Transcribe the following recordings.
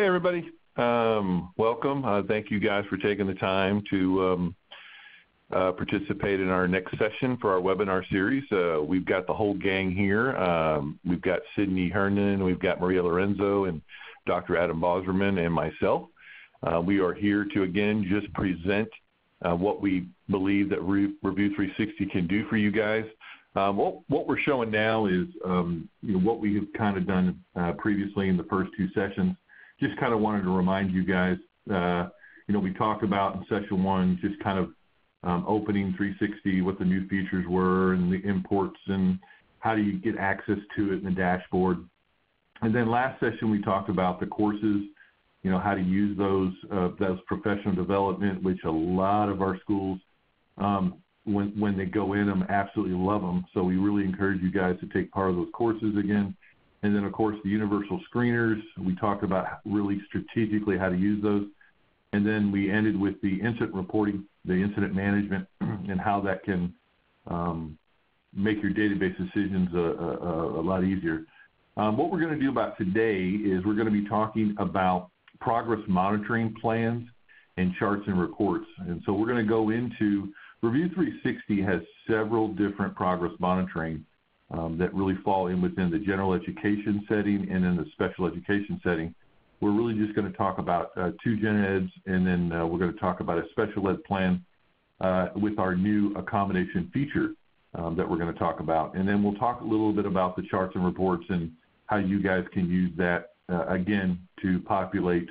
Hey, everybody. Welcome. Thank you guys for taking the time to participate in our next session for our webinar series. We've got the whole gang here. We've got Sydney Herndon, we've got Maria Lorenzo, and Dr. Adam Bauserman, and myself. We are here to, again, just present what we believe that Review 360 can do for you guys. What we're showing now is what we have kind of done previously in the first two sessions. Just kind of wanted to remind you guys, we talked about in session one just kind of opening 360, what the new features were and the imports and how do you get access to it in the dashboard. And then last session we talked about the courses, how to use those professional development, which a lot of our schools, when they go in them, absolutely love them. So we really encourage you guys to take part of those courses again. And then, of course, the universal screeners, we talked about really strategically how to use those. And then we ended with the incident reporting, the incident management, and how that can make your database decisions a lot easier. What we're going to do about today is we're going to be talking about progress monitoring plans and charts and reports. And so we're going to go into Review 360 has several different progress monitoring that really fall in within the general education setting and in the special education setting. We're really just going to talk about two gen eds, and then we're going to talk about a special ed plan with our new accommodation feature that we're going to talk about. And then we'll talk a little bit about the charts and reports and how you guys can use that, again, to populate,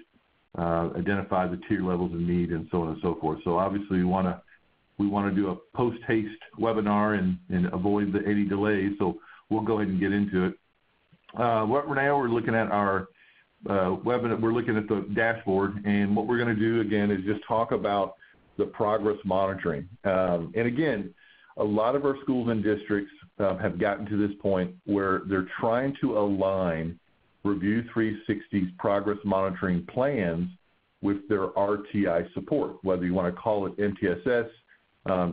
identify the tier levels of need, and so on and so forth. So obviously we want to do a post-haste webinar and avoid any delays, so we'll go ahead and get into it. Now we're looking at our webinar, we're looking at the dashboard, and what we're going to do again is just talk about the progress monitoring. And again, a lot of our schools and districts have gotten to this point where they're trying to align Review 360's progress monitoring plans with their RTI support, whether you want to call it MTSS,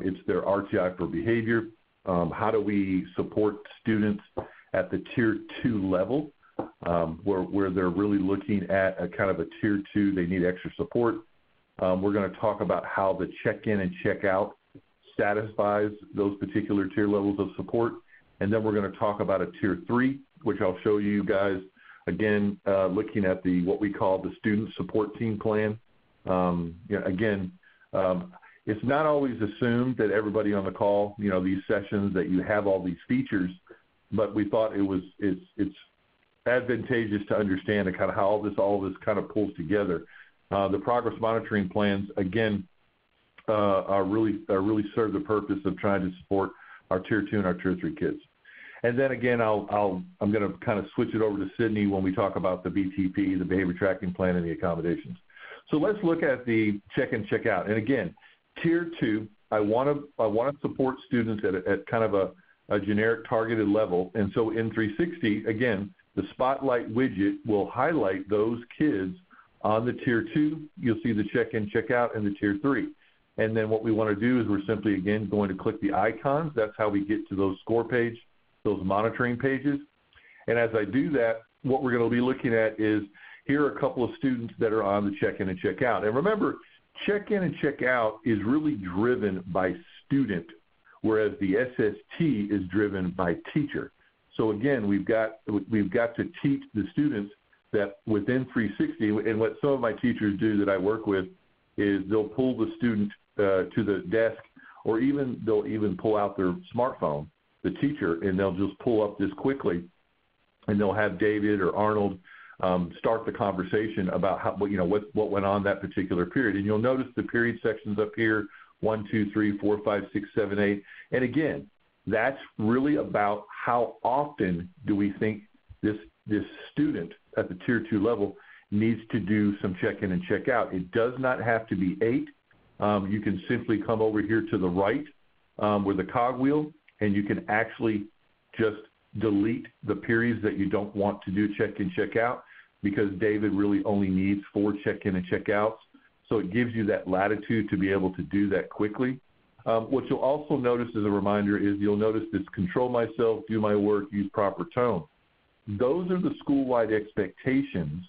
it's their RTI for behavior. How do we support students at the Tier 2 level, where they're really looking at a kind of a Tier 2, they need extra support. We're going to talk about how the check-in and check-out satisfies those particular tier levels of support. And then we're going to talk about a Tier 3, which I'll show you guys, again, looking at what we call the student support team plan. It's not always assumed that everybody on the call, these sessions, that you have all these features, but we thought it's advantageous to understand kind of how all this kind of pulls together. The progress monitoring plans, again, are really serve the purpose of trying to support our Tier 2 and our Tier 3 kids. And then again, I'm going to kind of switch it over to Sydney when we talk about the BTP, the behavior tracking plan, and the accommodations. So let's look at the check and check out. And again, Tier 2, I want to support students at kind of a generic targeted level. And so in 360, again, the Spotlight widget will highlight those kids on the Tier 2. You'll see the check-in, check-out, and the Tier 3. And then what we want to do is we're simply, again, going to click the icons. That's how we get to those score page, those monitoring pages. And as I do that, what we're going to be looking at is here are a couple of students that are on the check-in and check-out. And remember, check-in and check-out is really driven by student, whereas the SST is driven by teacher. So again, we've got to teach the students that within 360, and what some of my teachers do that I work with is they'll pull the student to the desk, or they'll even pull out their smartphone, the teacher, and they'll just pull up this quickly, and they'll have David or Arnold start the conversation about what went on that particular period. And you'll notice the period sections up here, 1, 2, 3, 4, 5, 6, 7, 8. And again, that's really about how often do we think this student at the Tier 2 level needs to do some check-in and check-out. It does not have to be 8. You can simply come over here to the right with the cogwheel, and you can actually just delete the periods that you don't want to do check-in, check-out, because David really only needs 4 check-in and check-outs. So it gives you that latitude to be able to do that quickly. What you'll also notice as a reminder is you'll notice this control myself, do my work, use proper tone. Those are the school-wide expectations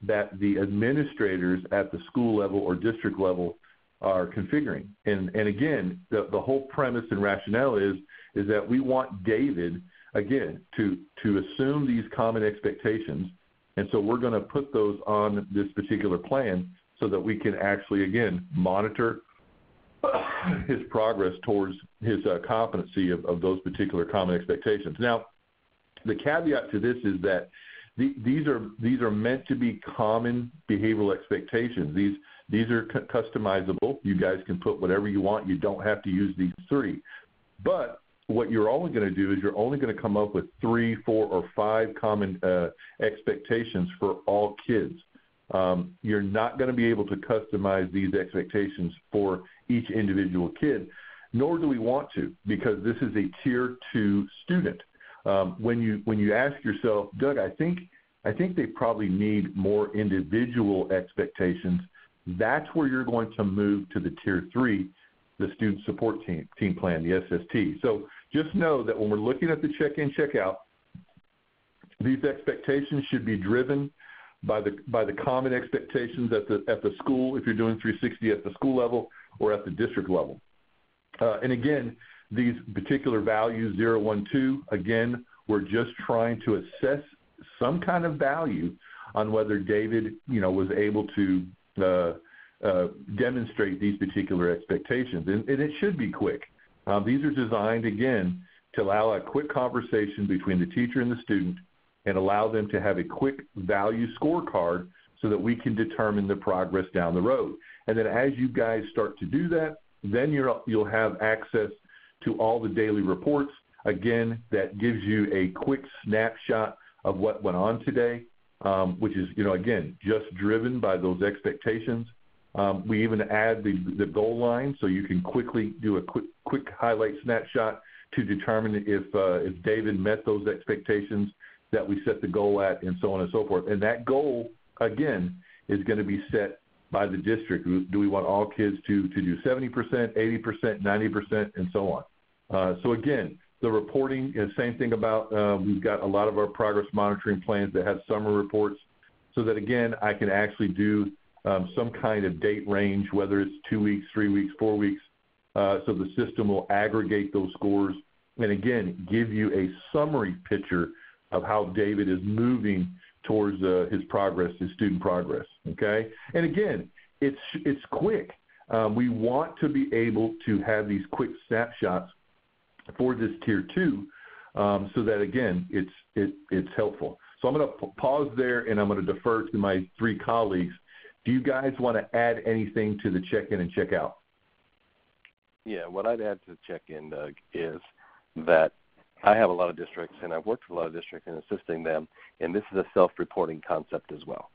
that the administrators at the school level or district level are configuring. And again, the whole premise and rationale is that we want David, again, to assume these common expectations. And so we're going to put those on this particular plan so that we can actually, again, monitor his progress towards his competency of those particular common expectations. Now, the caveat to this is that these are meant to be common behavioral expectations. These are customizable. You guys can put whatever you want. You don't have to use these 3. But what you're only going to do is you're only going to come up with 3, 4, or 5 common expectations for all kids. You're not going to be able to customize these expectations for each individual kid, nor do we want to, because this is a Tier 2 student. When you ask yourself, Doug, I think they probably need more individual expectations, that's where you're going to move to the Tier 3, the Student Support Team Plan, the SST. So just know that when we're looking at the check-in, check-out, these expectations should be driven by the common expectations at the school, if you're doing 360 at the school level or at the district level. And again, these particular values, 0, 1, 2, again, we're just trying to assess some kind of value on whether David, was able to demonstrate these particular expectations. And it should be quick. These are designed, again, to allow a quick conversation between the teacher and the student and allow them to have a quick value scorecard so that we can determine the progress down the road. And then as you guys start to do that, then you'll have access to all the daily reports. Again, that gives you a quick snapshot of what went on today, which is, again, just driven by those expectations. We even add the goal line so you can quickly do a quick highlight snapshot to determine if David met those expectations that we set the goal at, and so on and so forth. And that goal, again, is going to be set by the district. Do we want all kids to do 70%, 80%, 90%, and so on? So again, the reporting is the same thing about, we've got a lot of our progress monitoring plans that have summer reports so that, again, I can actually do some kind of date range, whether it's 2 weeks, 3 weeks, 4 weeks, so the system will aggregate those scores and, again, give you a summary picture of how David is moving towards his progress, his student progress, okay? And, again, it's quick. We want to be able to have these quick snapshots for this Tier 2 so that, again, it's helpful. So I'm going to pause there, and I'm going to defer to my 3 colleagues. Do you guys want to add anything to the check-in and check-out? Yeah, what I'd add to check-in, Doug, is that I have a lot of districts, and I've worked with a lot of districts in assisting them, and this is a self-reporting concept as well.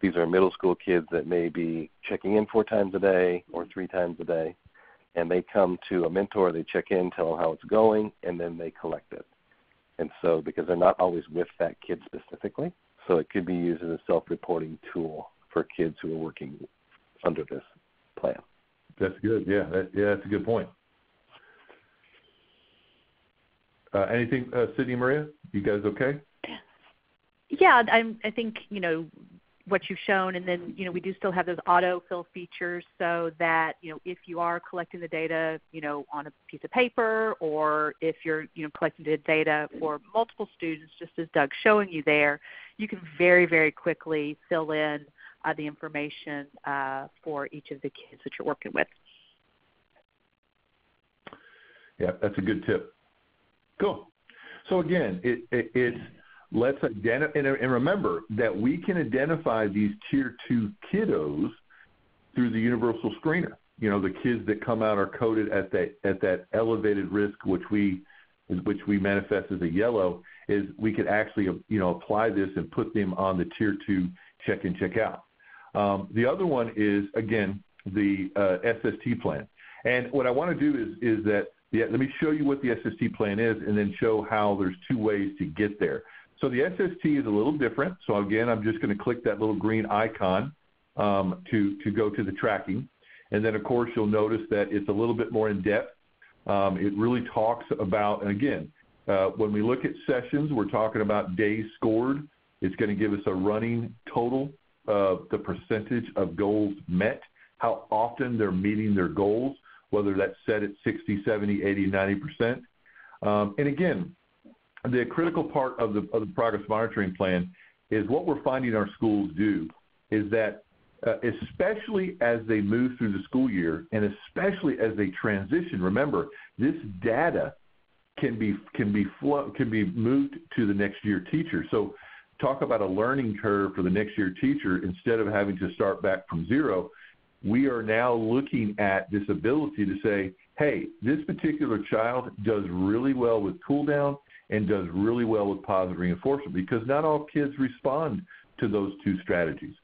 These are middle school kids that may be checking in 4 times a day or 3 times a day, and they come to a mentor, they check in, tell them how it's going, and then they collect it. And so, because they're not always with that kid specifically, so it could be used as a self-reporting tool for kids who are working under this plan. That's good. Yeah, that's a good point. Anything, Sydney, Maria? You guys okay? Yeah, I think, what you've shown, and then, we do still have those autofill features so that, if you are collecting the data, on a piece of paper, or if you're, collecting the data for multiple students, just as Doug's showing you there, you can very, very quickly fill in the information for each of the kids that you're working with. Yeah, that's a good tip. Cool. So again, let's identify, and remember that we can identify these Tier 2 kiddos through the universal screener. The kids that come out are coded at that elevated risk, which we manifest as a yellow, is we could actually apply this and put them on the Tier 2 check-in, check-out. The other one is, again, the SST plan. And what I want to do is that, let me show you what the SST plan is and then show how there's 2 ways to get there. So the SST is a little different. So, again, I'm just going to click that little green icon to go to the tracking. And then, of course, you'll notice that it's a little bit more in-depth. It really talks about, and again, when we look at sessions, we're talking about days scored. It's going to give us a running total of the percentage of goals met, how often they're meeting their goals, whether that's set at 60, 70, 80, 90%. And again, the critical part of the progress monitoring plan is what we're finding our schools do is that especially as they move through the school year and especially as they transition, remember, this data can be moved to the next year teacher. So talk about a learning curve for the next year teacher. Instead of having to start back from zero, we are now looking at this ability to say, hey, this particular child does really well with cool down and does really well with positive reinforcement, because not all kids respond to those two strategies.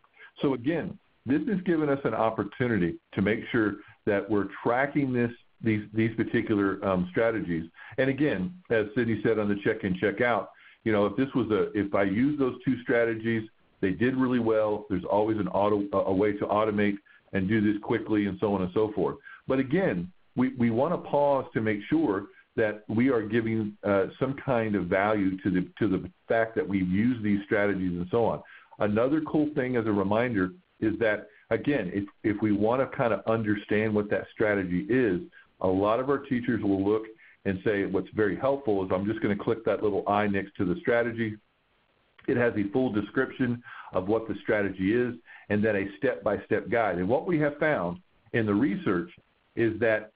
So again, this has given us an opportunity to make sure that we're tracking these particular strategies. And again, as Sydney said on the check-in, check-out, if I use those two strategies, they did really well. There's always a way to automate and do this quickly and so on and so forth. But again, we want to pause to make sure that we are giving some kind of value to the fact that we've used these strategies and so on. Another cool thing as a reminder is that, again, if we want to kind of understand what that strategy is, a lot of our teachers will look and say what's very helpful is I'm just going to click that little I next to the strategy. It has a full description of what the strategy is and then a step-by-step guide. And what we have found in the research is that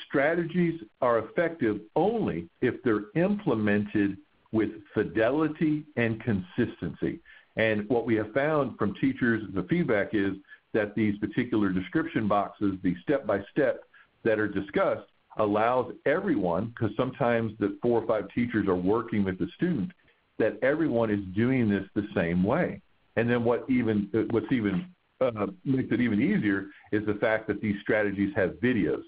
strategies are effective only if they're implemented with fidelity and consistency. And what we have found from teachers, the feedback is that these particular description boxes, the step-by-step that are discussed, allows everyone, because sometimes the 4 or 5 teachers are working with the student, that everyone is doing this the same way. And then what's even makes it even easier is the fact that these strategies have videos.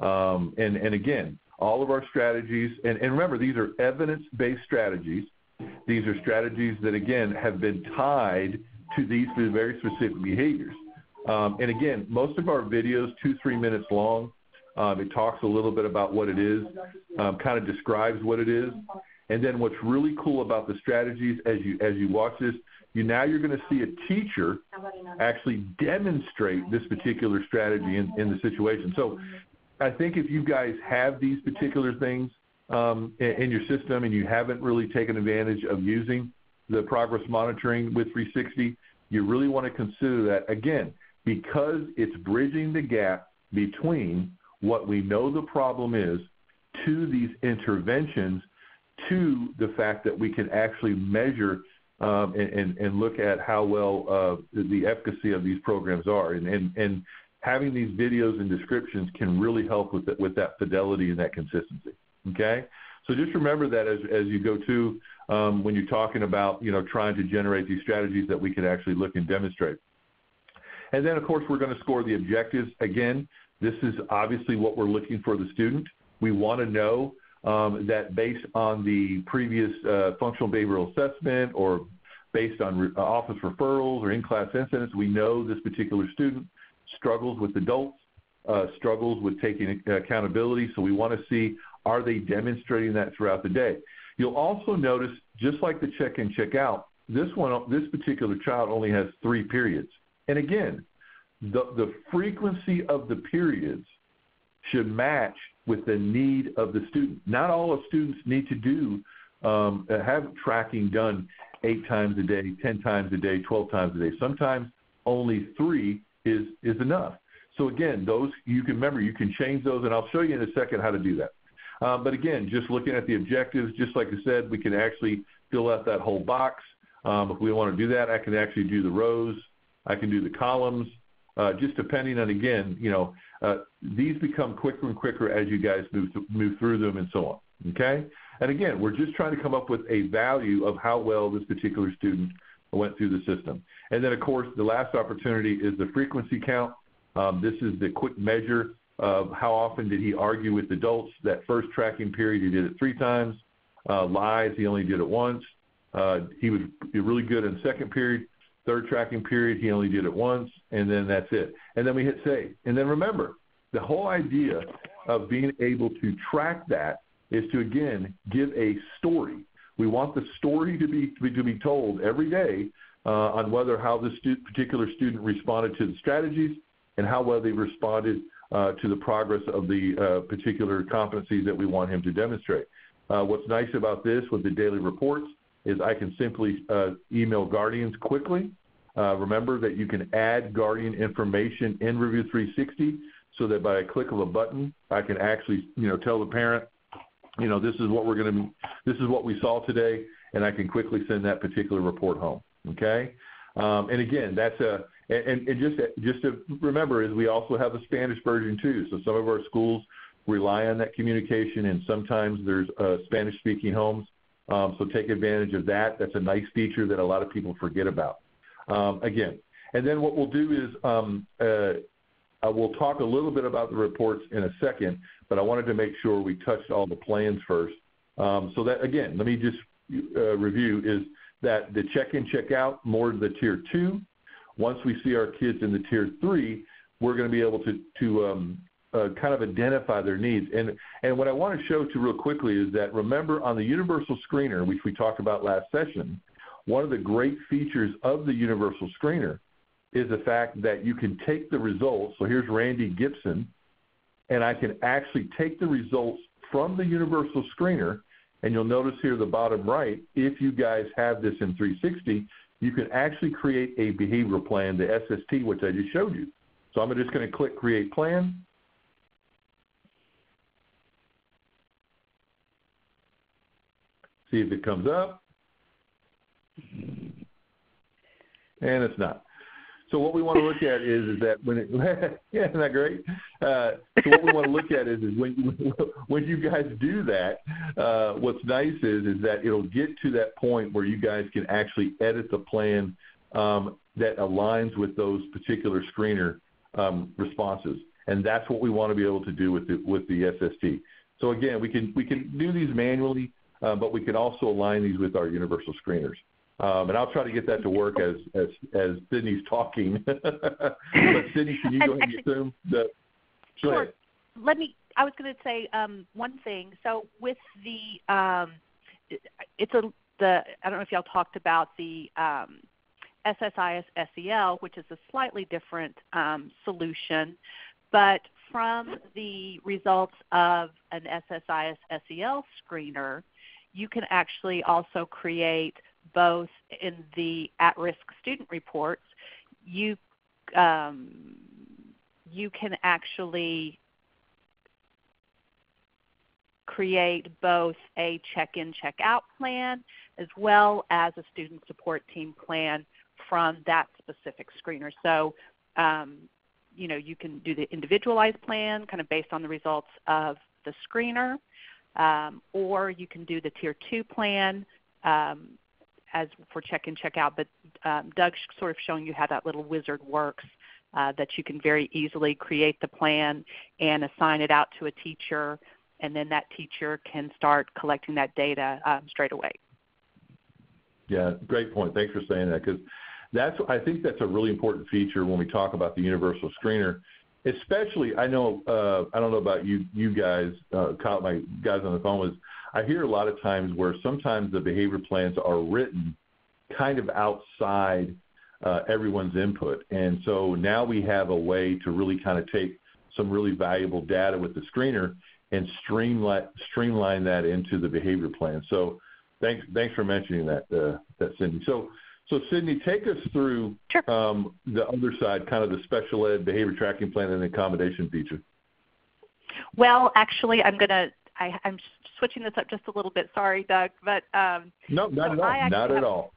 And again, all of our strategies, and remember, these are evidence-based strategies. These are strategies that, again, have been tied to these very specific behaviors. And again, most of our videos, 2-3 minutes long. It talks a little bit about what it is, kind of describes what it is. And then what's really cool about the strategies as you watch this, you're going to see a teacher actually demonstrate this particular strategy in the situation. So I think if you guys have these particular things in your system and you haven't really taken advantage of using the progress monitoring with 360, you really want to consider that, again, because it's bridging the gap between what we know the problem is to these interventions, to the fact that we can actually measure and look at how well the efficacy of these programs are. And having these videos and descriptions can really help with that fidelity and that consistency, okay? So just remember that as you go to when you're talking about, trying to generate these strategies that we can actually look and demonstrate. And then, of course, we're going to score the objectives. Again, this is obviously what we're looking for the student. We want to know that based on the previous functional behavioral assessment or based on office referrals or in-class incidents, we know this particular student struggles with adults, struggles with taking accountability. So we want to see, are they demonstrating that throughout the day? You'll also notice, just like the check-in, check-out, this particular child only has 3 periods. And again, the frequency of the periods should match with the need of the student. Not all of students need to do have tracking done 8 times a day, 10 times a day, 12 times a day. Sometimes only 3 is enough. So again, those you can change those, and I'll show you in a second how to do that. But again, just looking at the objectives, just like I said, we can actually fill out that whole box. If we want to do that, I can actually do the rows. I can do the columns, just depending on, again, these become quicker and quicker as you guys move through them and so on, okay? And again, we're just trying to come up with a value of how well this particular student went through the system. And then, of course, the last opportunity is the frequency count. This is the quick measure of how often did he argue with adults. That first tracking period, he did it 3 times. Lies, he only did it once. He was really good in the second period. Third tracking period, he only did it once, and then that's it. And then we hit save. And then remember, the whole idea of being able to track that is to, again, give a story. We want the story to be told every day on how this particular student responded to the strategies and how well they responded to the progress of the particular competencies that we want him to demonstrate. What's nice about this with the daily reports is I can simply email guardians quickly. Remember that you can add guardian information in Review 360 so that by a click of a button, I can actually, tell the parent, this is what we saw today, and I can quickly send that particular report home. Okay, and again, just to remember is we also have a Spanish version too. So some of our schools rely on that communication, and sometimes there's Spanish-speaking homes. So take advantage of that. That's a nice feature that a lot of people forget about. Again, and then what we'll do is we'll talk a little bit about the reports in a second, but I wanted to make sure we touched all the plans first. So that, again, let me just review, is that the check-in, check-out, more to the Tier 2. Once we see our kids in the Tier 3, we're going to be able to kind of identify their needs. And what I want to show to real quickly is that, remember, on the Universal Screener, which we talked about last session, one of the great features of the Universal Screener is the fact that you can take the results. So here's Randy Gibson, and I can actually take the results from the Universal Screener, and you'll notice here the bottom right, if you guys have this in 360, you can actually create a behavioral plan, the SST, which I just showed you. So I'm just going to click Create Plan. See if it comes up. And it's not. So what we want to look at is that when it, yeah, isn't that great? So what we want to look at is when you guys do that, what's nice is that it'll get to that point where you guys can actually edit the plan that aligns with those particular screener responses, and that's what we want to be able to do with the SST. So again, we can do these manually, but we can also align these with our universal screeners. And I'll try to get that to work as Sydney's talking. But Sydney, can you go ahead and assume that? Sure. I was going to say one thing. So with the, I don't know if y'all talked about the SSIS SEL, which is a slightly different solution, but from the results of an SSIS SEL screener, you can actually also create both in the at-risk student reports, you can actually create both a check-in, check-out plan as well as a student support team plan from that specific screener. So, you can do the individualized plan kind of based on the results of the screener, or you can do the Tier 2 plan as for check-in, check-out, but Doug's sort of showing you how that little wizard works, that you can very easily create the plan and assign it out to a teacher, and then that teacher can start collecting that data straight away. Yeah, great point. Thanks for saying that, because I think that's a really important feature when we talk about the universal screener. Especially, I know, I don't know about you guys, my guys on the phone, was I hear a lot of times where sometimes the behavior plans are written kind of outside everyone's input. And so now we have a way to really kind of take some really valuable data with the screener and streamline that into the behavior plan. So thanks for mentioning that, Cindy. So Sydney, take us through Sure. The other side, kind of the special ed behavior tracking plan and the accommodation feature. Well, actually, I'm switching this up just a little bit. Sorry, Doug, but no, not at all.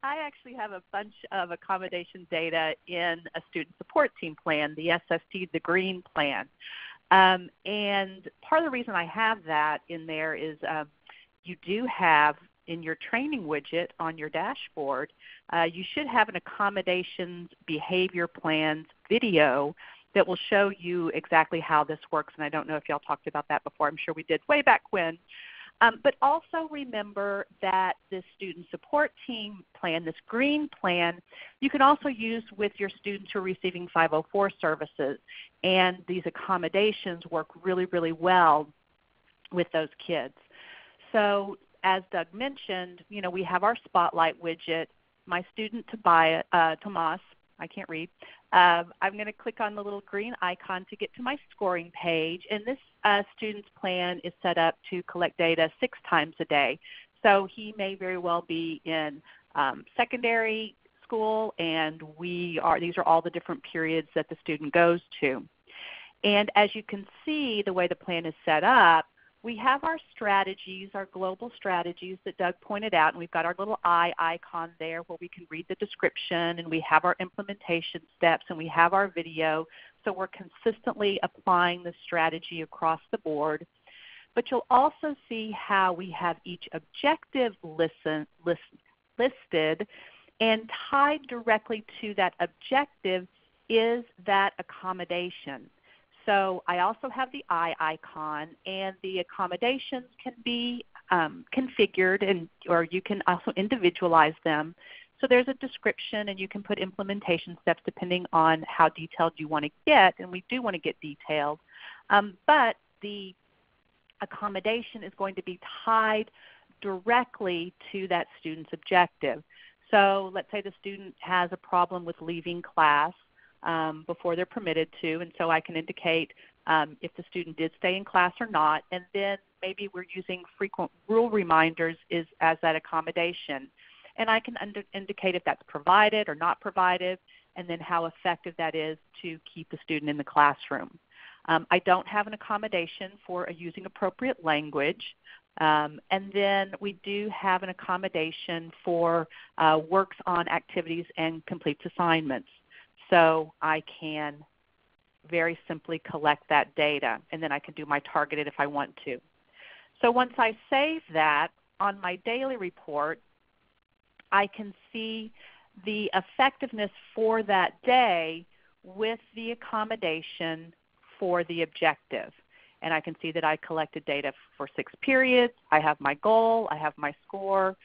I actually have a bunch of accommodation data in a student support team plan, the SST, the green plan. And part of the reason I have that in there is you do have in your training widget on your dashboard, you should have an accommodations behavior plans video that will show you exactly how this works. And I don't know if y'all talked about that before. I'm sure we did way back when. But also remember that this student support team plan, this green plan, you can also use with your students who are receiving 504 services. And these accommodations work really, really well with those kids. So as Doug mentioned, we have our Spotlight widget. My student Tomas, I can't read, I'm going to click on the little green icon to get to my scoring page. And this student's plan is set up to collect data 6 times a day. So he may very well be in secondary school, and these are all the different periods that the student goes to. And as you can see, the way the plan is set up, we have our strategies, our global strategies that Doug pointed out, and we've got our little eye icon there where we can read the description, and we have our implementation steps, and we have our video. So we're consistently applying the strategy across the board. But you'll also see how we have each objective listed, and tied directly to that objective is that accommodation. So I also have the eye icon, and the accommodations can be configured, or you can also individualize them. So there's a description, and you can put implementation steps depending on how detailed you want to get, and we do want to get detailed. But the accommodation is going to be tied directly to that student's objective. So let's say the student has a problem with leaving class before they're permitted to, and so I can indicate if the student did stay in class or not, and then maybe we're using frequent rule reminders as that accommodation. And I can indicate if that's provided or not provided, and then how effective that is to keep the student in the classroom. I don't have an accommodation for using appropriate language. And then we do have an accommodation for works on activities and completes assignments. So I can very simply collect that data, and then I can do my targeted if I want to. So once I save that, on my daily report, I can see the effectiveness for that day with the accommodation for the objective. And I can see that I collected data for 6 periods. I have my goal. I have my score.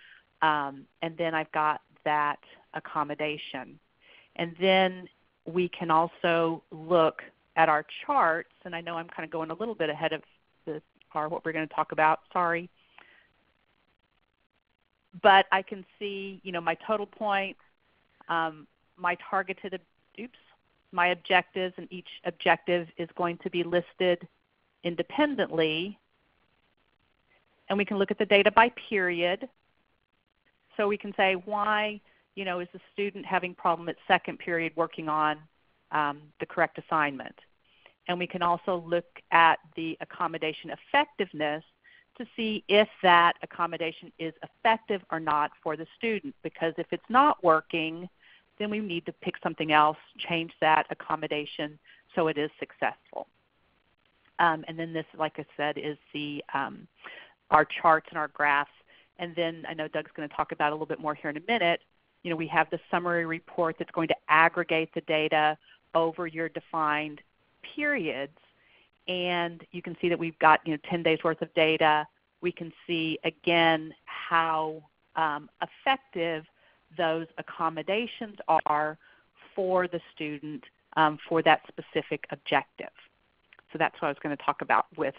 And then I've got that accommodation. And then we can also look at our charts. And I know I'm kind of going a little bit ahead of what we're going to talk about. Sorry. But I can see, my total points, my targeted, my objectives, and each objective is going to be listed independently. And we can look at the data by period. So we can say why, is the student having problem at second period working on the correct assignment. And we can also look at the accommodation effectiveness to see if that accommodation is effective or not for the student. Because if it's not working, then we need to pick something else, change that accommodation so it is successful. And then this, like I said, is our charts and our graphs. And then I know Doug's going to talk about it a little bit more here in a minute. We have the summary report that's going to aggregate the data over your defined periods. And you can see that we've got 10 days worth of data. We can see, again, how effective those accommodations are for the student for that specific objective. So that's what I was going to talk about with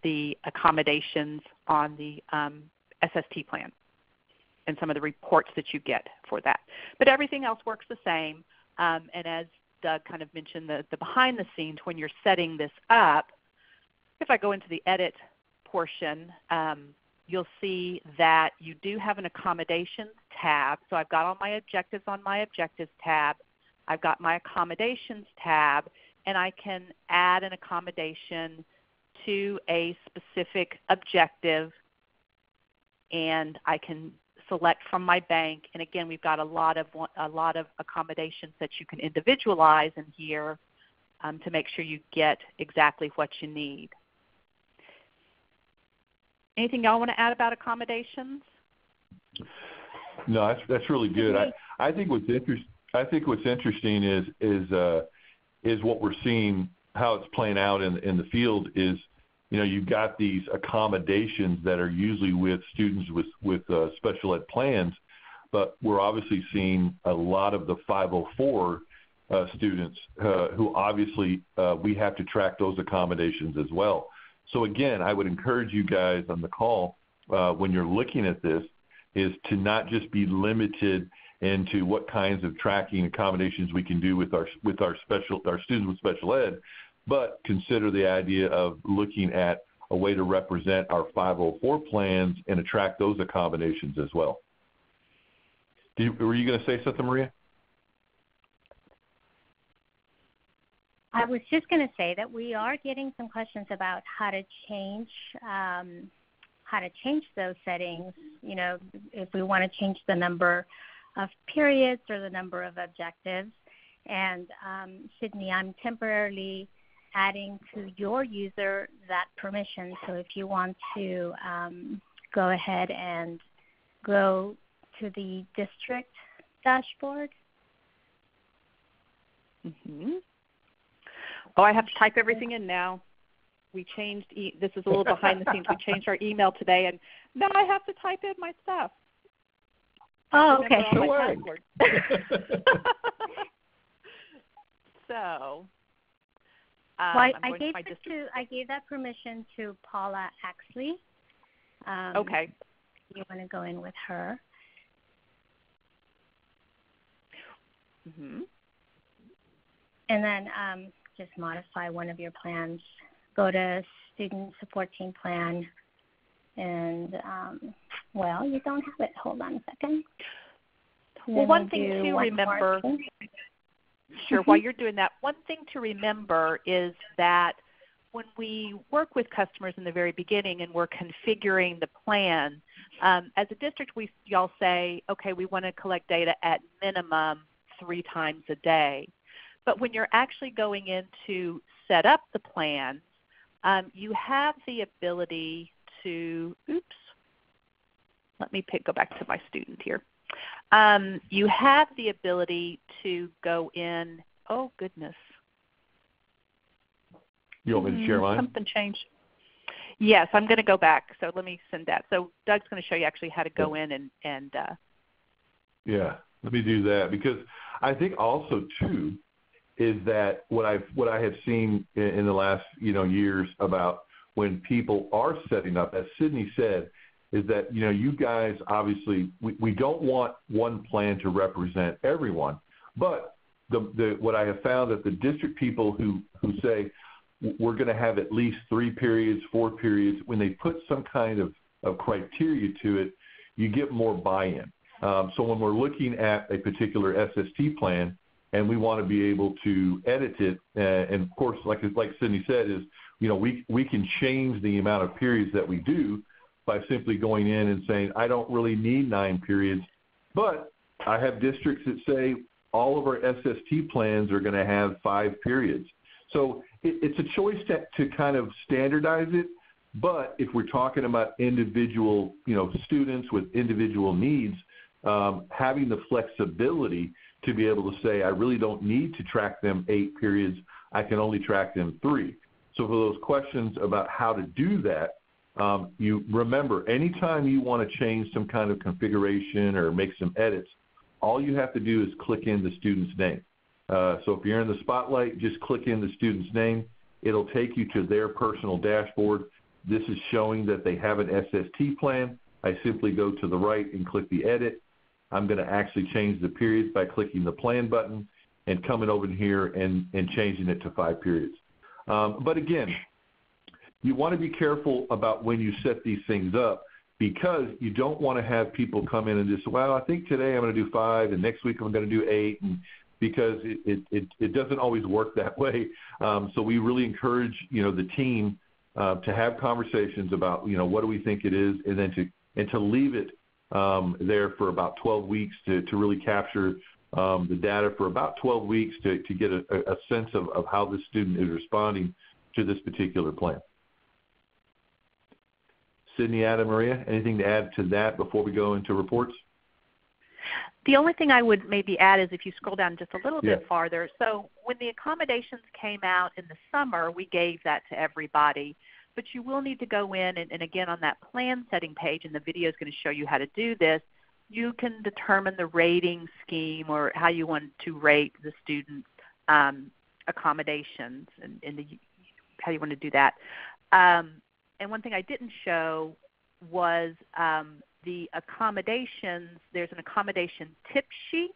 the accommodations on the SST plan and some of the reports that you get for that. But everything else works the same. And as Doug kind of mentioned, the behind the scenes when you're setting this up, if I go into the edit portion, you'll see that you do have an accommodations tab. So I've got all my objectives on my objectives tab. I've got my accommodations tab, and I can add an accommodation to a specific objective, and I can select from my bank. And again, we've got a lot of accommodations that you can individualize in here to make sure you get exactly what you need. Anything y'all want to add about accommodations? No, that's really good. I think what's interesting is what we're seeing, how it's playing out in the field is, you've got these accommodations that are usually with students with special ed plans, but we're obviously seeing a lot of the 504 students who obviously we have to track those accommodations as well. So again, I would encourage you guys on the call when you're looking at this is to not just be limited into what kinds of tracking accommodations we can do with our students with special ed, but consider the idea of looking at a way to represent our 504 plans and attract those accommodations as well. Were you going to say something, Maria? I was just going to say that we are getting some questions about how to change those settings. You know, if we want to change the number of periods or the number of objectives. And Sydney, I'm temporarily adding to your user that permission. So if you want to go ahead and go to the district dashboard. Mm-hmm. Oh, I have to type everything in now. We changed, this is a little behind the scenes. We changed our email today, and now I have to type in my stuff. Oh, okay. My password. So, I gave that permission to Paula Axley. Okay. You want to go in with her. Mm-hmm. And then just modify one of your plans. Go to Student Support Team Plan. And, well, you don't have it. Hold on a second. Well, one thing to remember, sure, while you're doing that, one thing to remember is that when we work with customers in the very beginning and we're configuring the plan, as a district, y'all say, okay, we want to collect data at minimum 3 times a day. But when you're actually going in to set up the plan, you have the ability to, let me go back to my student here. You have the ability to go in, oh goodness. You want me to share mine? Something changed. Yes, I'm going to go back. So let me send that. So Doug's going to show you actually how to go in and yeah, let me do that, because I think also too is that what I have seen in the last years about when people are setting up, as Sydney said, is that you guys obviously we don't want one plan to represent everyone, but what I have found that the district people who say we're going to have at least 3 periods, 4 periods, when they put some kind of criteria to it, you get more buy-in. So when we're looking at a particular SST plan and we want to be able to edit it, and of course, like Sydney said, is we can change the amount of periods that we do by simply going in and saying, I don't really need 9 periods, but I have districts that say all of our SST plans are going to have 5 periods. So it's a choice to kind of standardize it, but if we're talking about individual students with individual needs, having the flexibility to be able to say, I really don't need to track them 8 periods, I can only track them 3. So for those questions about how to do that, you remember, anytime you want to change some kind of configuration or make some edits, all you have to do is click in the student's name. So if you're in the Spotlight, just click in the student's name. It'll take you to their personal dashboard. This is showing that they have an SST plan. I simply go to the right and click the edit. I'm going to actually change the periods by clicking the plan button and coming over here and changing it to 5 periods. But again, you want to be careful about when you set these things up, because you don't want to have people come in and just, well, I think today I'm going to do 5 and next week I'm going to do 8, and because it doesn't always work that way. So we really encourage the team to have conversations about what do we think it is, and then to leave it there for about 12 weeks to really capture the data for about 12 weeks to get a sense of how the student is responding to this particular plan. Sydney, Adam, Maria, anything to add to that before we go into reports? The only thing I would maybe add is if you scroll down just a little bit farther. So when the accommodations came out in the summer, we gave that to everybody. But you will need to go in, and again, on that plan setting page, and the video is going to show you how to do this, you can determine the rating scheme or how you want to rate the student accommodations and how you want to do that. And one thing I didn't show was the accommodations. There's an accommodation tip sheet,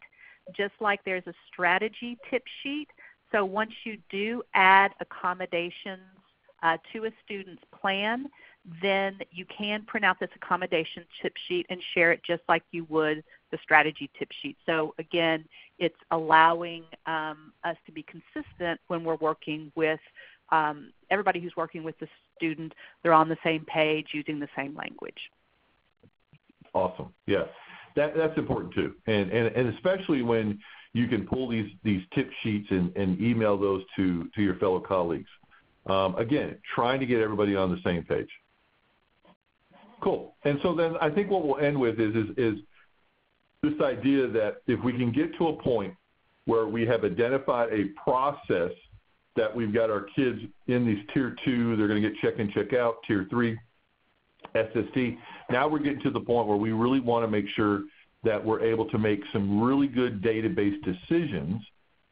just like there's a strategy tip sheet. So once you do add accommodations to a student's plan, then you can print out this accommodation tip sheet and share it just like you would the strategy tip sheet. So again, it's allowing us to be consistent when we're working with everybody who's working with the student. They're on the same page using the same language. Awesome. Yeah, that's important too, and especially when you can pull these tip sheets and email those to your fellow colleagues. Again, trying to get everybody on the same page. Cool. And so then I think what we'll end with is this idea that if we can get to a point where we have identified a process that we've got our kids in these Tier 2, they're going to get check and check out, Tier 3, SST. Now we're getting to the point where we really want to make sure that we're able to make some really good database decisions,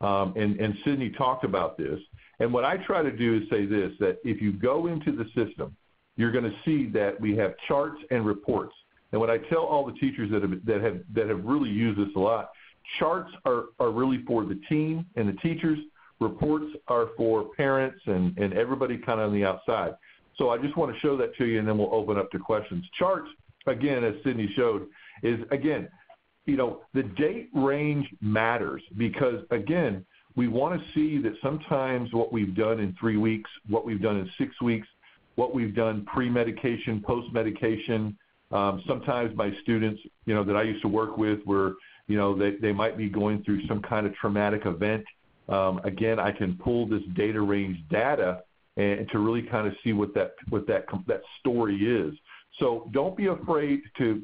and Sydney talked about this. And what I try to do is say this, that if you go into the system, you're going to see that we have charts and reports. And what I tell all the teachers that have really used this a lot, charts are really for the team and the teachers. Reports are for parents and everybody kind of on the outside. So I just want to show that to you, and then we'll open up to questions. Charts, again, as Sydney showed, is, again, the date range matters because, again, we want to see that sometimes what we've done in 3 weeks, what we've done in 6 weeks, what we've done pre-medication, post-medication. Sometimes my students, that I used to work with were, they might be going through some kind of traumatic event. Again, I can pull this data range data and to really kind of see what that story is. So don't be afraid to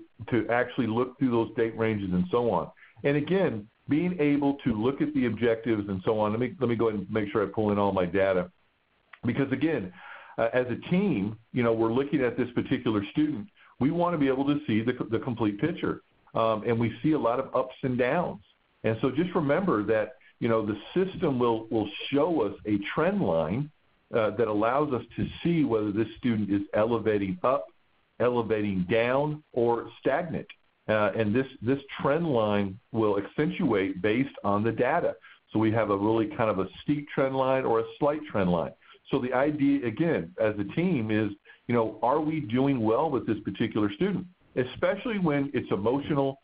actually look through those date ranges and so on. And again, being able to look at the objectives and so on. Let me go ahead and make sure I pull in all my data, because again, as a team, we're looking at this particular student. We want to be able to see the complete picture, and we see a lot of ups and downs. And so just remember that the system will show us a trend line that allows us to see whether this student is elevating up, elevating down, or stagnant. And this trend line will accentuate based on the data. So we have a really kind of a steep trend line or a slight trend line. So the idea, again, as a team is, are we doing well with this particular student? Especially when it's emotional,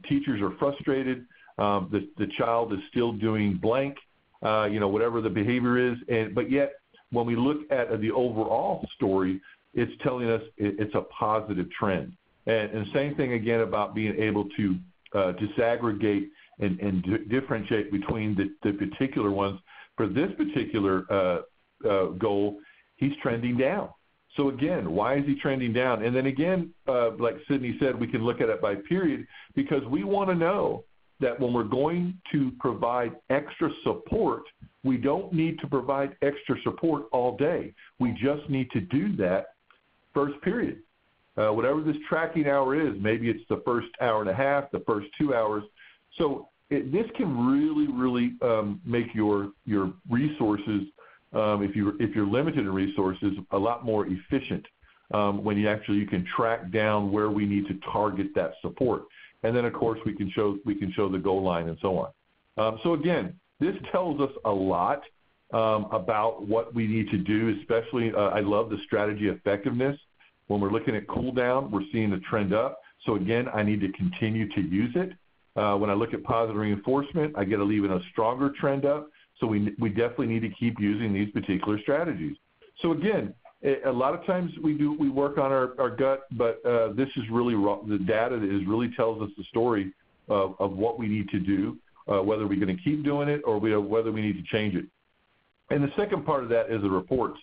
teachers are frustrated, the child is still doing blank, whatever the behavior is. But yet, when we look at the overall story, it's telling us it's a positive trend. And same thing again about being able to disaggregate and differentiate between the particular ones. For this particular goal, he's trending down. So again, why is he trending down? And then again, like Sydney said, we can look at it by period, because we want to know that when we're going to provide extra support, we don't need to provide extra support all day. We just need to do that first period. Whatever this tracking hour is, maybe it's the first hour and a half, the first 2 hours. So this can really, really make your resources, if you're limited in resources, a lot more efficient when you can track down where we need to target that support. And then, of course, we can show the goal line and so on. So again, this tells us a lot about what we need to do. Especially, I love the strategy effectiveness. When we're looking at cool down, we're seeing a trend up. So again, I need to continue to use it. When I look at positive reinforcement, I get even a stronger trend up. So we definitely need to keep using these particular strategies. So again, a lot of times we work on our gut, but this is really the data that really tells us the story of what we need to do, whether we're going to keep doing it or whether we need to change it. And the second part of that is the reports.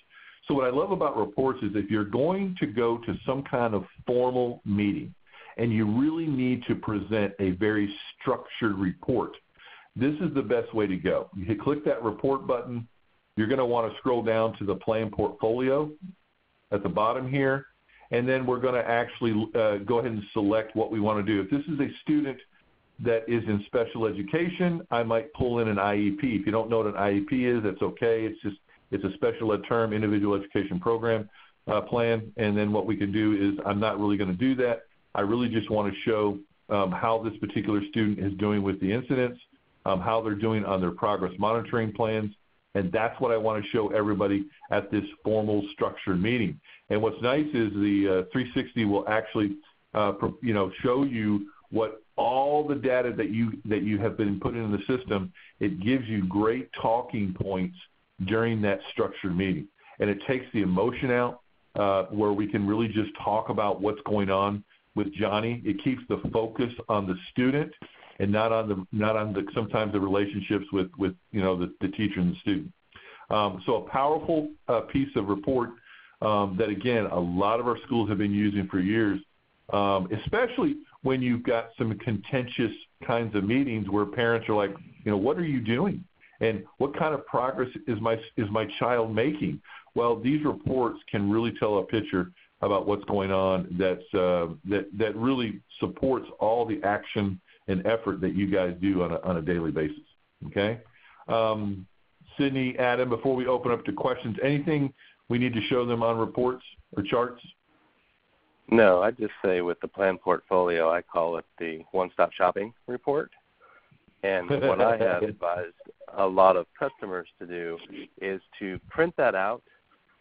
So what I love about reports is if you're going to go to some kind of formal meeting and you really need to present a very structured report, this is the best way to go. You click that report button. You're going to want to scroll down to the plan portfolio at the bottom here, and then we're going to actually go ahead and select what we want to do. If this is a student that is in special education, I might pull in an IEP. If you don't know what an IEP is, that's okay. It's a special ed term, individual education program. plan, and then what we can do is I'm not really going to do that. I really just want to show how this particular student is doing with the incidents, how they're doing on their progress monitoring plans, and that's what I want to show everybody at this formal structured meeting. And what's nice is the 360 will actually show you what all the data that you have been putting in the system. It gives you great talking points during that structured meeting, and it takes the emotion out where we can really just talk about what's going on with Johnny. It keeps the focus on the student and not on the sometimes the relationships with the teacher and the student. So a powerful piece of report that, again, a lot of our schools have been using for years, especially when you've got some contentious kinds of meetings where parents are like, what are you doing? And what kind of progress is my child making? Well, these reports can really tell a picture about what's going on that really supports all the action and effort that you guys do on a daily basis. Okay? Sydney, Adam, before we open up to questions, anything we need to show them on reports or charts? No, I'd just say with the plan portfolio, I call it the one-stop shopping report. And what I have advised a lot of customers to do is to print that out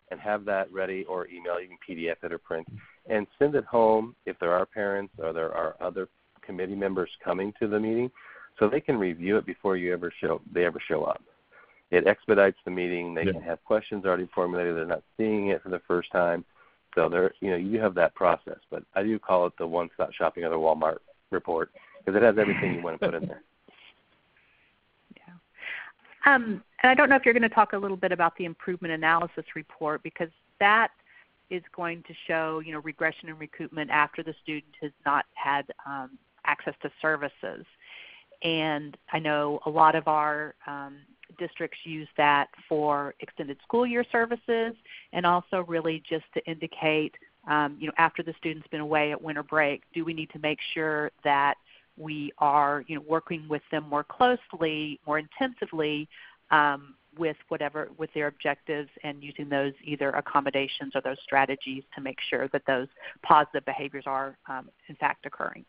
and have that ready, or email. You can PDF it or print, and send it home if there are parents or there are other committee members coming to the meeting, so they can review it before they ever show up. It expedites the meeting. They can have questions already formulated. They're not seeing it for the first time. So you have that process. But I do call it the one-stop shopping or the Walmart report, because it has everything you want to put in there. And I don't know if you're going to talk a little bit about the improvement analysis report, because that is going to show, regression and recoupment after the student has not had access to services. And I know a lot of our districts use that for extended school year services, and also really just to indicate, after the student's been away at winter break, do we need to make sure that we are, working with them more closely, more intensively with their objectives, and using those either accommodations or those strategies to make sure that those positive behaviors are in fact occurring.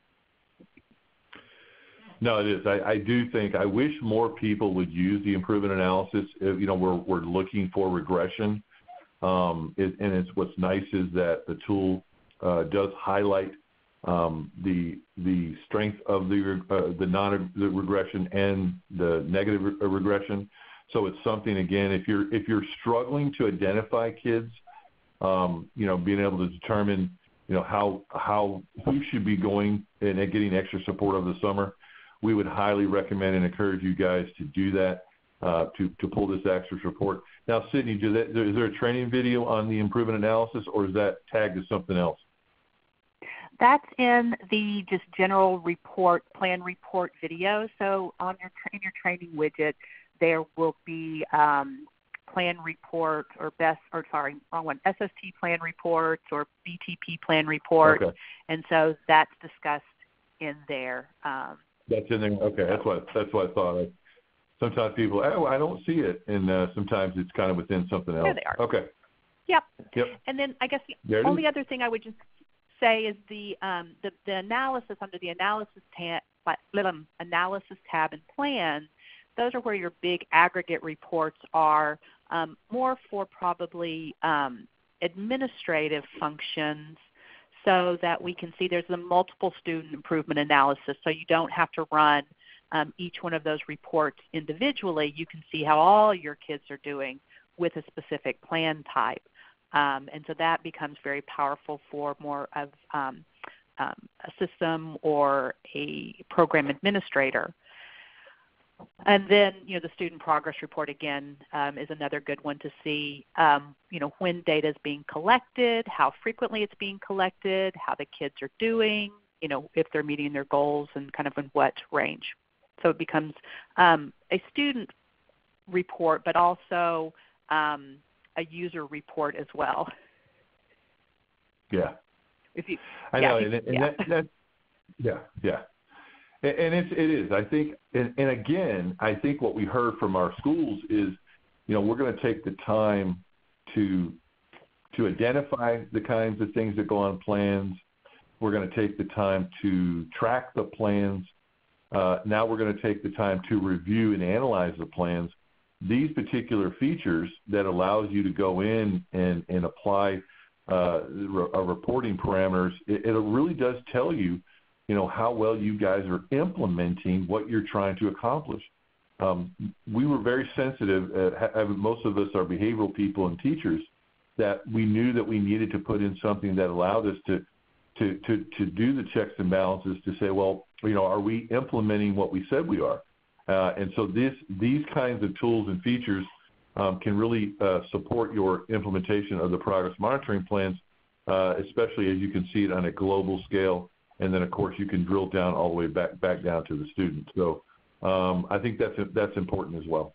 No, it is. I do think, I wish more people would use the improvement analysis. We're looking for regression, and what's nice is that the tool does highlight the strength of the regression and the negative regression. So it's something, again, if you're struggling to identify kids, being able to determine who should be going and getting extra support over the summer, we would highly recommend and encourage you guys to do that, to pull this extra report. Now, Sydney, is there a training video on the improvement analysis, or is that tagged as something else? That's in the just general plan report video. So in your training widget, there will be plan report SST plan reports or BTP plan report. Okay. And so that's discussed in there. That's in there. Okay, that's what I thought. Sometimes people, I don't see it, and sometimes it's kind of within something else. There they are. Okay. Yep. And then I guess the only other thing I would just say is the analysis under the analysis tab and plan. Those are where your big aggregate reports are, more for probably administrative functions, so that we can see there's a multiple student improvement analysis, so you don't have to run each one of those reports individually. You can see how all your kids are doing with a specific plan type. And so that becomes very powerful for more of a system or a program administrator. And then, the student progress report, again, is another good one to see, when data is being collected, how frequently it's being collected, how the kids are doing, if they're meeting their goals, and kind of in what range. So it becomes a student report, but also a user report as well. Yeah. I know, And it is. I think, and again, I think what we heard from our schools is, we're going to take the time to to identify the kinds of things that go on plans. We're going to take the time to track the plans. Now we're going to take the time to review and analyze the plans. These particular features that allows you to go in and apply reporting parameters, it really does tell you, how well you guys are implementing what you're trying to accomplish. We were very sensitive, most of us are behavioral people and teachers, that we knew that we needed to put in something that allowed us to do the checks and balances to say, well, are we implementing what we said we are? And so these kinds of tools and features can really support your implementation of the progress monitoring plans, especially as you can see it on a global scale. And then, of course, you can drill down all the way back down to the student. So I think that's important as well.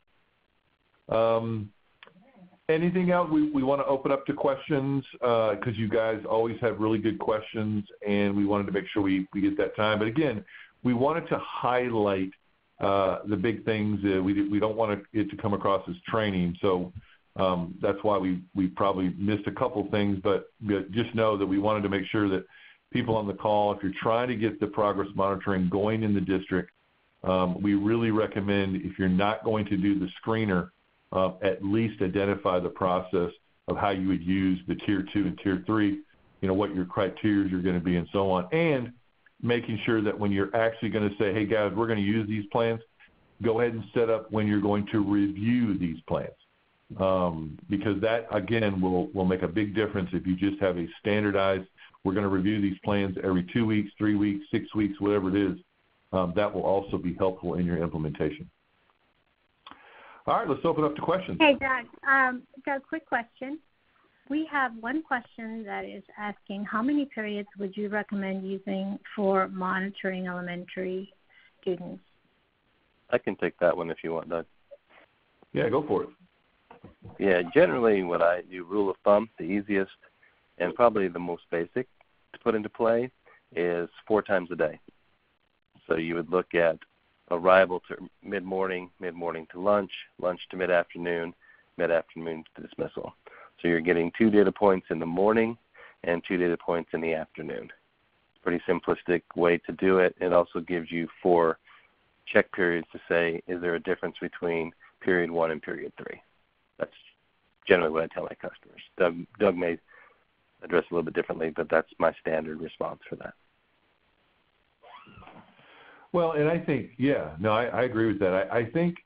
Anything else? We want to open up to questions because you guys always have really good questions, and we wanted to make sure we get that time. But, again, we wanted to highlight the big things. We don't want it to come across as training. So that's why we probably missed a couple things. But just know that we wanted to make sure that people on the call, if you're trying to get the progress monitoring going in the district, we really recommend, if you're not going to do the screener, at least identify the process of how you would use the Tier 2 and Tier 3, what your criteria are going to be and so on. And making sure that when you're actually going to say, hey, guys, we're going to use these plans, go ahead and set up when you're going to review these plans. Because that, again, will make a big difference if you just have a standardized, we're going to review these plans every 2 weeks, 3 weeks, 6 weeks, whatever it is. That will also be helpful in your implementation. All right, let's open up to questions. Hey, Doug. Doug, quick question. We have one question that is asking, how many periods would you recommend using for monitoring elementary students? I can take that one if you want, Doug. Yeah, go for it. Yeah, generally what I do, rule of thumb, the easiest and probably the most basic to put into play is 4 times a day. So you would look at arrival to mid-morning, mid-morning to lunch, lunch to mid-afternoon, mid-afternoon to dismissal. So you're getting 2 data points in the morning and 2 data points in the afternoon. Pretty simplistic way to do it. It also gives you 4 check periods to say, is there a difference between period 1 and period 3? That's generally what I tell my customers. Doug may address it a little bit differently, but that's my standard response for that. Well, and I think, I agree with that. I think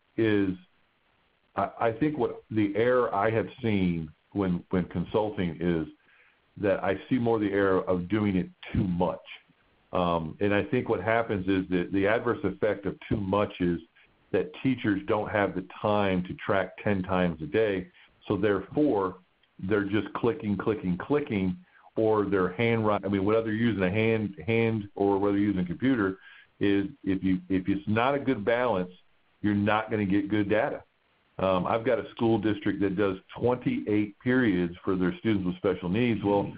what the error I have seen when consulting is that I see more the error of doing it too much. And I think what happens is that the adverse effect of too much is that teachers don't have the time to track 10 times a day, so therefore they're just clicking, or they're handwriting. I mean, whether you're using a hand or whether you're using a computer, is if it's not a good balance, you're not going to get good data. I've got a school district that does 28 periods for their students with special needs. Well,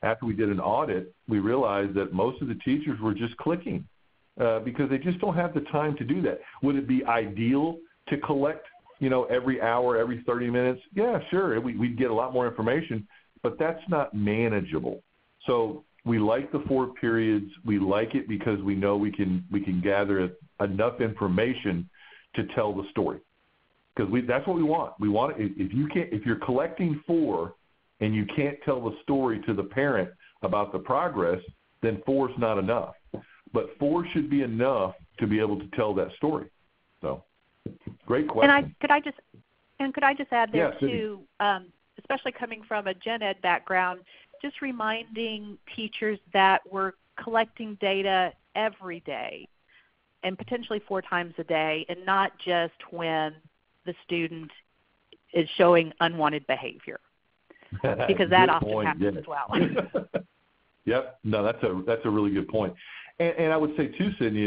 after we did an audit, we realized that most of the teachers were just clicking because they just don't have the time to do that. Would it be ideal to collect, every hour, every 30 minutes? Yeah, sure. We'd get a lot more information, but that's not manageable. So we like the 4 periods. We like it because we know we can gather enough information to tell the story. Because that's what we want. We want if you're collecting 4 and you can't tell the story to the parent about the progress, then 4 is not enough. But 4 should be enough to be able to tell that story. So, great question. And could I just add there yeah, too, especially coming from a gen ed background, just reminding teachers that we're collecting data every day and potentially 4 times a day, and not just when the student is showing unwanted behavior, because that often happens as well. Yep. No, that's a really good point. And I would say too, Sydney,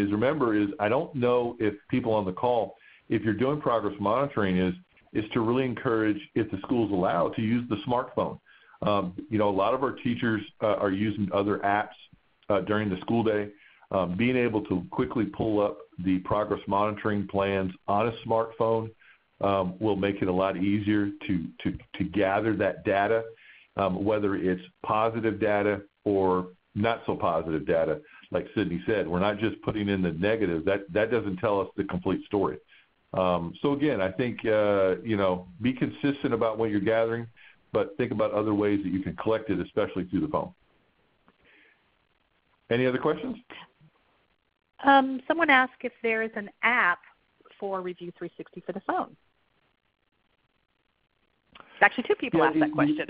I don't know if people on the call, if you're doing progress monitoring, is to really encourage, if the school's allowed, to use the smartphone. A lot of our teachers are using other apps during the school day. Being able to quickly pull up the progress monitoring plans on a smartphone will make it a lot easier to gather that data. whether it's positive data or not so positive data. Like Sydney said, we're not just putting in the negative. That doesn't tell us the complete story. So again, I think, be consistent about what you're gathering, but think about other ways that you can collect it, especially through the phone. Any other questions? Someone asked if there is an app for Review 360 for the phone. Actually, two people asked that question.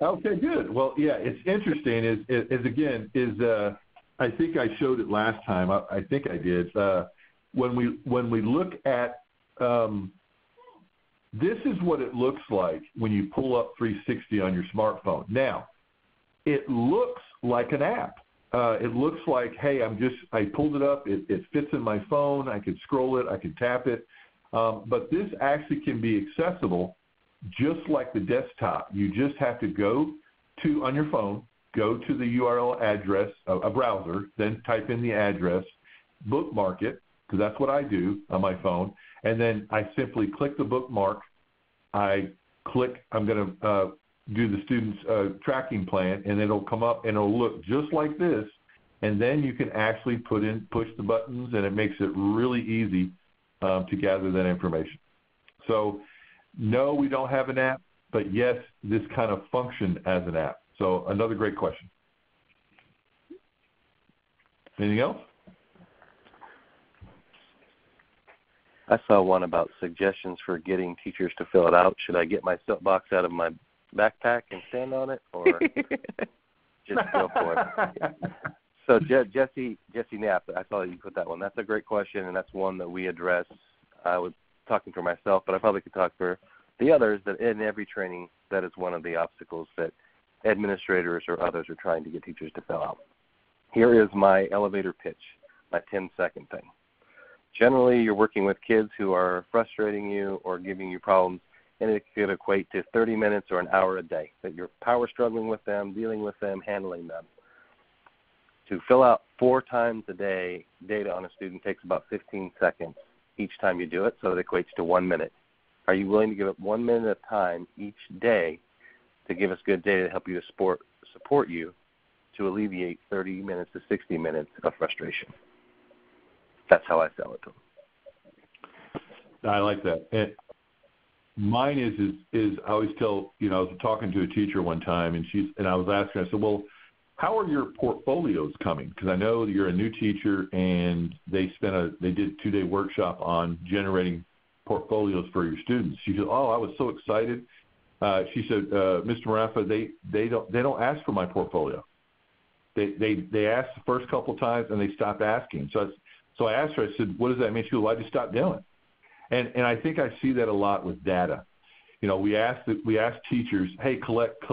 Okay, good. Well, yeah, it's interesting. I think I showed it last time. I think I did. When we look at this is what it looks like when you pull up 360 on your smartphone. Now, it looks like an app. It looks like, hey, I pulled it up. It fits in my phone. I can scroll it. I can tap it. But this actually can be accessible just like the desktop. You just have to go to, on your phone, go to the URL address, a browser, then type in the address, bookmark it, because that's what I do on my phone, and then I simply click the bookmark. I'm going to do the student's tracking plan, and it'll come up and it'll look just like this, and then you can actually push the buttons, and it makes it really easy to gather that information. So no, we don't have an app, but yes, this kind of functioned as an app. So another great question. Anything else? I saw one about suggestions for getting teachers to fill it out. Should I get my soapbox out of my backpack and stand on it, or just go for it? So Jesse Knapp, I saw you put that one. That's a great question, and that's one that we address. I was talking for myself, but I probably could talk for the others, that in every training, that is one of the obstacles that administrators or others are trying to get teachers to fill out. Here is my elevator pitch, my 10-second thing. Generally, you're working with kids who are frustrating you or giving you problems, and it could equate to 30 minutes or an hour a day, that you're power struggling with them, dealing with them, handling them. To fill out 4 times a day data on a student takes about 15 seconds each time you do it, so it equates to 1 minute. Are you willing to give up 1 minute at a time each day to give us good data to help you to support you to alleviate 30 minutes to 60 minutes of frustration? That's how I sell it to them. I like that. And mine is I always tell, I was talking to a teacher one time, and I was asking her, I said, well, how are your portfolios coming? Because I know that you're a new teacher, and they did a 2-day workshop on generating portfolios for your students. She said, oh, I was so excited. She said, Mr. Maraffa, they don't ask for my portfolio. They asked the first couple of times, and they stopped asking. So I asked her, I said, what does that mean? She goes, well, I just stopped doing it. And I think I see that a lot with data. We ask teachers, hey, collect,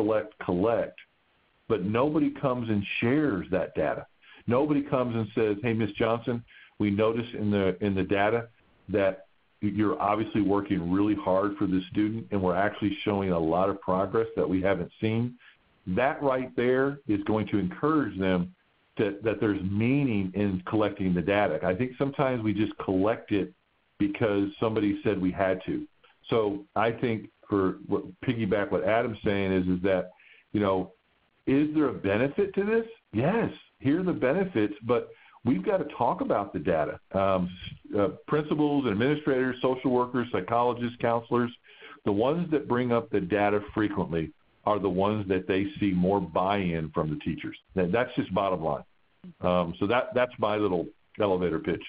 but nobody comes and shares that data. Nobody comes and says, hey, Ms. Johnson, we notice in the data that you're obviously working really hard for this student, and we're actually showing a lot of progress that we haven't seen. That right there is going to encourage them that there's meaning in collecting the data. I think sometimes we just collect it because somebody said we had to. So I think piggyback what Adam's saying is that, is there a benefit to this? Yes, here are the benefits, but we've got to talk about the data. Principals, administrators, social workers, psychologists, counselors, the ones that bring up the data frequently are the ones that they see more buy-in from the teachers. That's just bottom line. So that's my little elevator pitch.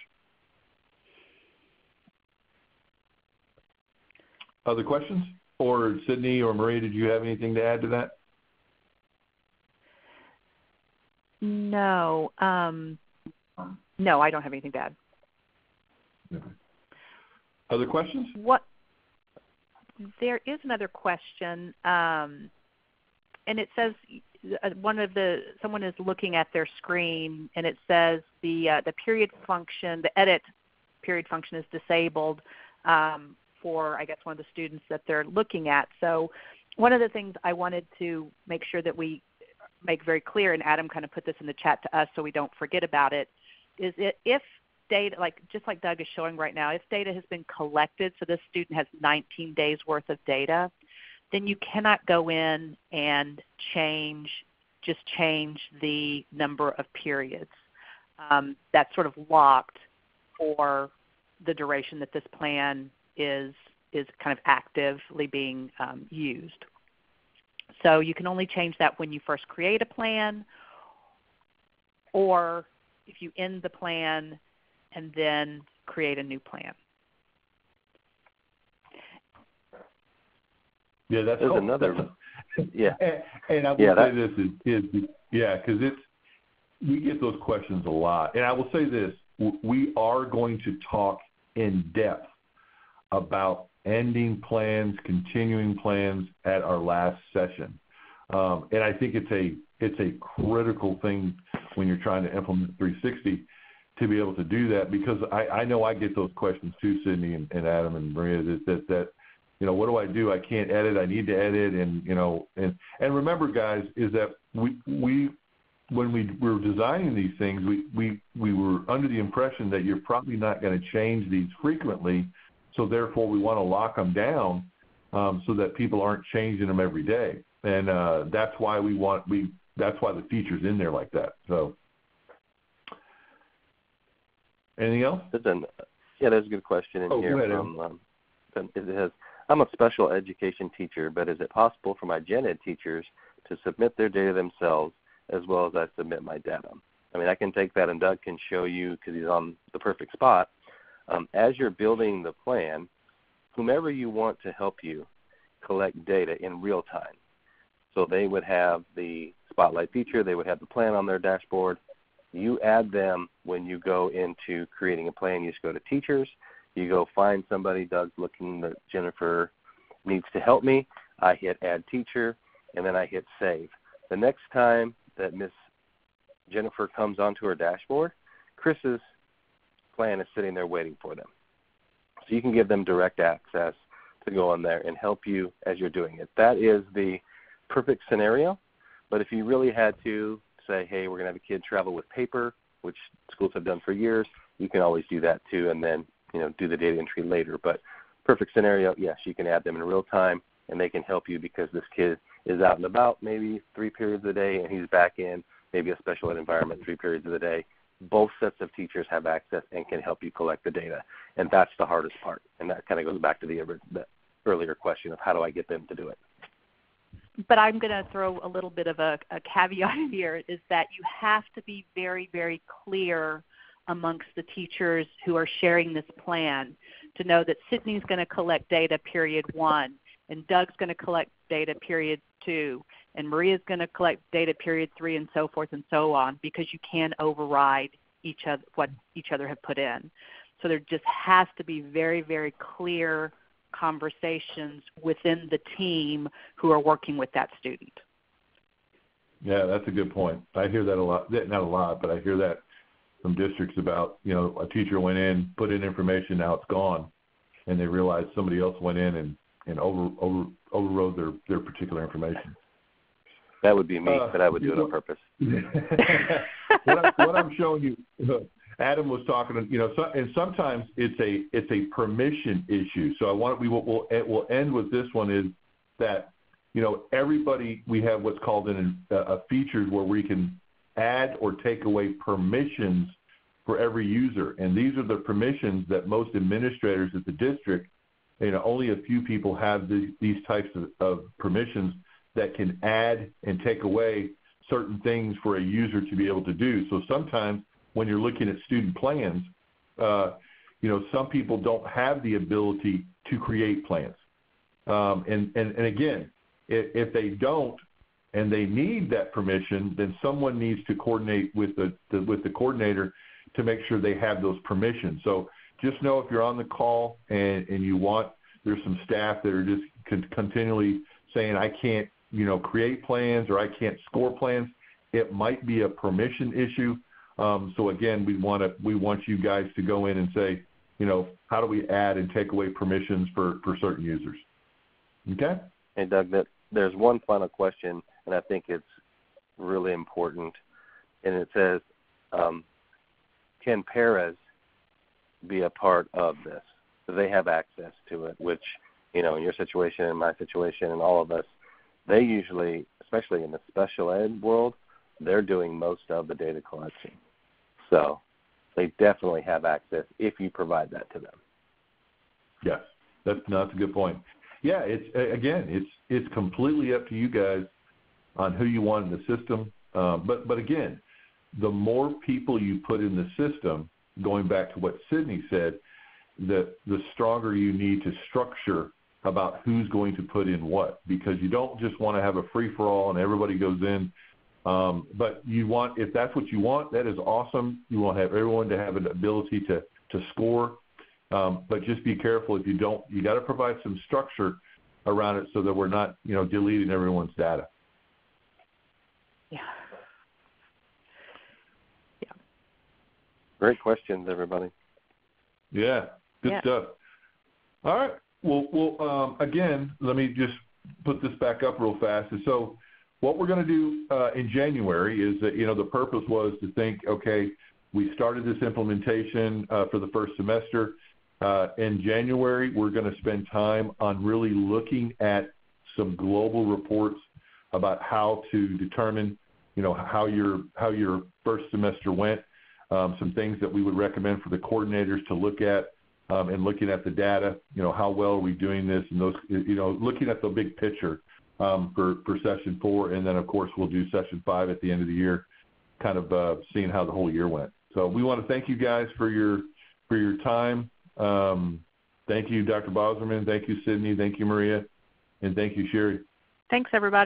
Other questions? Or Sydney or Marie, did you have anything to add to that? No. No, I don't have anything to add. Okay. Other questions? There is another question, and it says someone is looking at their screen, and it says the period function, the edit period function is disabled for, I guess, one of the students that they're looking at. So one of the things I wanted to make sure that we make very clear, and Adam kind of put this in the chat to us so we don't forget about it, is if data, just like Doug is showing right now, if data has been collected, so this student has 19 days worth of data, then you cannot go in and change the number of periods. That's sort of locked for the duration that this plan is kind of actively being used. So you can only change that when you first create a plan, or if you end the plan and then create a new plan. Yeah, that's There's cool. another. Yeah. And I will say this is because we get those questions a lot. And I will say this, we are going to talk in depth about ending plans, continuing plans at our last session. And I think it's a critical thing when you're trying to implement 360 to be able to do that, because I know I get those questions too, Sydney and Adam and Maria, that what do I do? I can't edit. I need to edit. And remember, guys, is that we when we were designing these things, we were under the impression that you're probably not going to change these frequently, so therefore we want to lock them down so that people aren't changing them every day. And that's why that's why the feature's in there like that. So, anything else? There's a good question in here. Go ahead, it says, I'm a special education teacher, but is it possible for my gen ed teachers to submit their data themselves as well as I submit my data? I mean, I can take that and Doug can show you, because he's on the perfect spot. As you're building the plan, whomever you want to help you collect data in real time. So they would have the Spotlight feature, they would have the plan on their dashboard. You add them when you go into creating a plan. You just go to teachers, you go find somebody. Doug's looking that Jennifer needs to help me. I hit add teacher, and then I hit save. The next time that Miss Jennifer comes onto her dashboard, Chris's plan is sitting there waiting for them. So you can give them direct access to go on there and help you as you're doing it. That is the perfect scenario. But if you really had to say, hey, we're going to have a kid travel with paper, which schools have done for years, you can always do that too, and then do the data entry later. But perfect scenario, yes, you can add them in real time, and they can help you because this kid is out and about maybe 3 periods a day, and he's back in maybe a special ed environment 3 periods of the day. Both sets of teachers have access and can help you collect the data, and that's the hardest part. And that kind of goes back to the earlier question of how do I get them to do it. But I'm going to throw a little bit of a caveat here, is that you have to be very, very clear amongst the teachers who are sharing this plan to know that Sydney's going to collect data period 1, and Doug's going to collect data period 2, and Maria's going to collect data period 3, and so forth and so on, because you can override what each other have put in. So there just has to be very, very clear conversations within the team who are working with that student. Yeah, that's a good point. I hear that a lot. Not a lot, but I hear that from districts about, a teacher went in, put in information, now it's gone, and they realize somebody else went in and overrode their particular information. That would be me, but I would do it on purpose. What I'm showing you, Adam was talking, and sometimes it's a permission issue. So we'll end with this one, is that everybody, we have what's called a feature where we can add or take away permissions for every user, and these are the permissions that most administrators at the district, only a few people have these types of permissions that can add and take away certain things for a user to be able to do. So sometimes when you're looking at student plans, some people don't have the ability to create plans. And again, if they don't and they need that permission, then someone needs to coordinate with the coordinator to make sure they have those permissions. So just know if you're on the call and there's some staff that are just continually saying, I can't, create plans or I can't score plans, it might be a permission issue. So again, we want you guys to go in and say, how do we add and take away permissions for certain users? Okay? Hey, Doug, there's one final question, and I think it's really important. And it says, can paras be a part of this? Do they have access to it? Which, in your situation and my situation and all of us, they usually, especially in the special ed world, they're doing most of the data collection. So they definitely have access if you provide that to them. Yes, that's a good point. Yeah, it's completely up to you guys on who you want in the system. But again, the more people you put in the system, going back to what Sydney said, that the stronger you need to structure about who's going to put in what, because you don't just want to have a free-for-all and everybody goes in. But you want, if that's what you want, that is awesome. You want to have everyone to have an ability to score. But just be careful if you don't. You got to provide some structure around it so that we're not, deleting everyone's data. Yeah. Yeah. Great questions, everybody. Yeah, good stuff. All right. Well, again, let me just put this back up real fast. And so what we're going to do in January is that, the purpose was to think, okay, we started this implementation for the first semester. In January, we're going to spend time on really looking at some global reports about how to determine, how your first semester went, some things that we would recommend for the coordinators to look at, and looking at the data, how well are we doing this, and those, looking at the big picture for session 4, and then of course we'll do session 5 at the end of the year, kind of seeing how the whole year went. So we want to thank you guys for your time. Thank you, Dr. Bauserman. Thank you, Sydney. Thank you, Maria, and thank you, Sherry. Thanks, everybody.